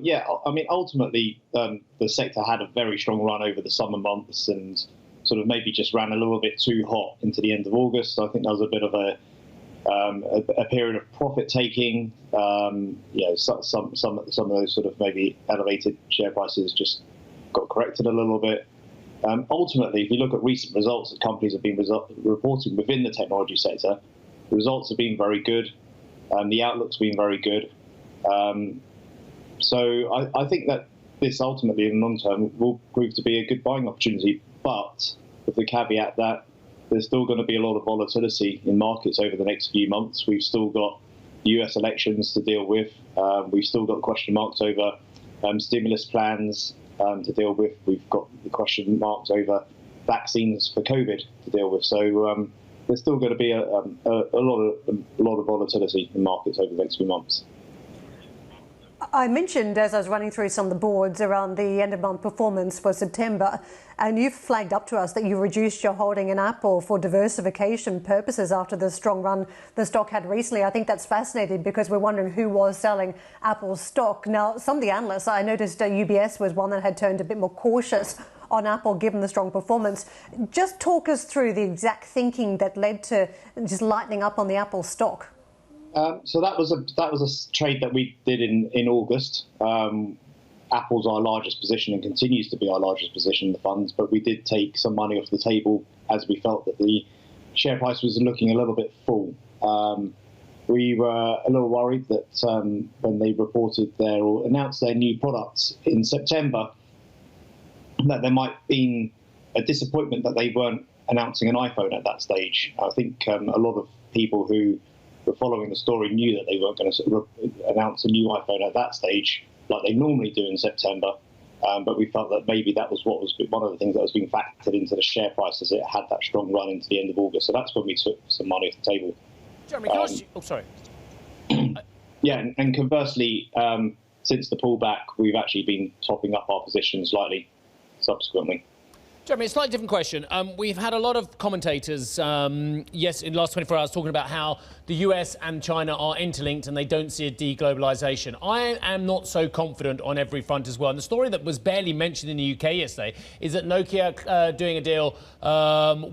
Yeah, I mean, ultimately, the sector had a very strong run over the summer months and sort of maybe just ran a little bit too hot into the end of August. I think there was a bit of a period of profit taking. Some of those sort of maybe elevated share prices just got corrected a little bit. Ultimately, if you look at recent results that companies have been reporting within the technology sector, the results have been very good. The outlook's been very good. So I think that this ultimately in the long term will prove to be a good buying opportunity, but with the caveat that there's still going to be a lot of volatility in markets over the next few months. We've still got US elections to deal with. We've still got question marks over stimulus plans to deal with. We've got the question marks over vaccines for COVID to deal with. So there's still going to be a lot of volatility in markets over the next few months. I mentioned as I was running through some of the boards around the end of month performance for September, and you've flagged up to us that you reduced your holding in Apple for diversification purposes after the strong run the stock had recently. I think that's fascinating because we're wondering who was selling Apple's stock. Now, some of the analysts, I noticed UBS was one that had turned a bit more cautious on Apple given the strong performance. Just talk us through the exact thinking that led to just lightening up on the Apple stock. So that was a trade that we did in August. Apple's our largest position and continues to be our largest position in the funds, but we did take some money off the table as we felt that the share price was looking a little bit full. We were a little worried that when they reported or announced their new products in September, that there might have been a disappointment that they weren't announcing an iPhone at that stage. I think a lot of people who were following the story knew that they weren't going to announce a new iPhone at that stage, like they normally do in September. But we felt that maybe that was one of the things that was being factored into the share price as it had that strong run into the end of August. So that's when we took some money off the table. Jeremy, can I ask you? Oh, sorry. Yeah, and conversely, since the pullback, we've actually been topping up our position slightly subsequently. Jeremy, a slightly different question. We've had a lot of commentators, in the last 24 hours, talking about how the US and China are interlinked and they don't see a deglobalization. I am not so confident on every front as well. And the story that was barely mentioned in the UK yesterday is that Nokia doing a deal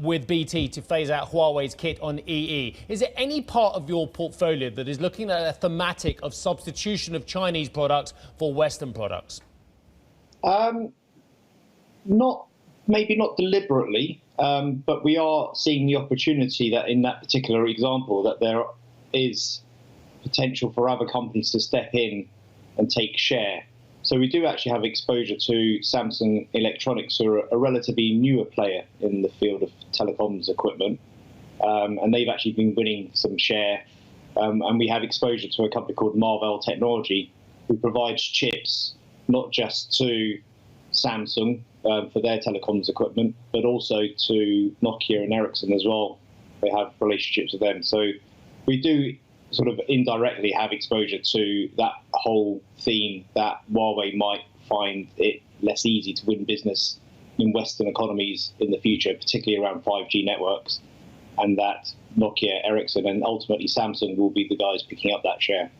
with BT to phase out Huawei's kit on EE. Is there any part of your portfolio that is looking at a thematic of substitution of Chinese products for Western products? Maybe not deliberately, but we are seeing the opportunity that in that particular example that there is potential for other companies to step in and take share. So we do actually have exposure to Samsung Electronics, who are a relatively newer player in the field of telecoms equipment, and they've actually been winning some share. And we have exposure to a company called Marvell Technology, who provides chips not just to Samsung for their telecoms equipment, but also to Nokia and Ericsson as well. They have relationships with them. So we do sort of indirectly have exposure to that whole theme that Huawei might find it less easy to win business in Western economies in the future, particularly around 5G networks, and that Nokia, Ericsson, and ultimately Samsung will be the guys picking up that share.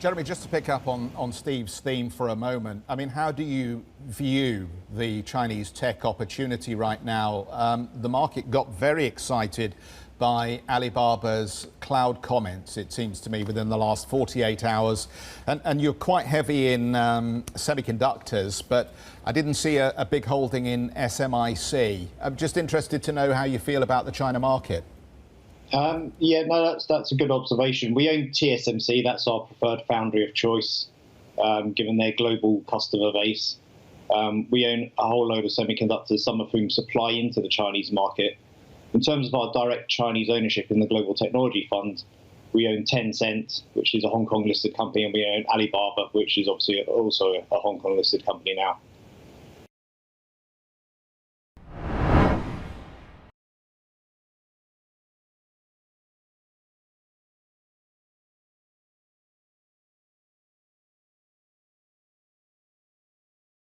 Jeremy, just to pick up on Steve's theme for a moment, I mean, how do you view the Chinese tech opportunity right now? The market got very excited by Alibaba's cloud comments, it seems to me, within the last 48 hours. And you're quite heavy in semiconductors, but I didn't see a big holding in SMIC. I'm just interested to know how you feel about the China market. That's a good observation. We own TSMC. That's our preferred foundry of choice, given their global customer base. We own a whole load of semiconductors, some of whom supply into the Chinese market. In terms of our direct Chinese ownership in the Global Technology Fund, we own Tencent, which is a Hong Kong listed company, and we own Alibaba, which is obviously also a Hong Kong listed company now.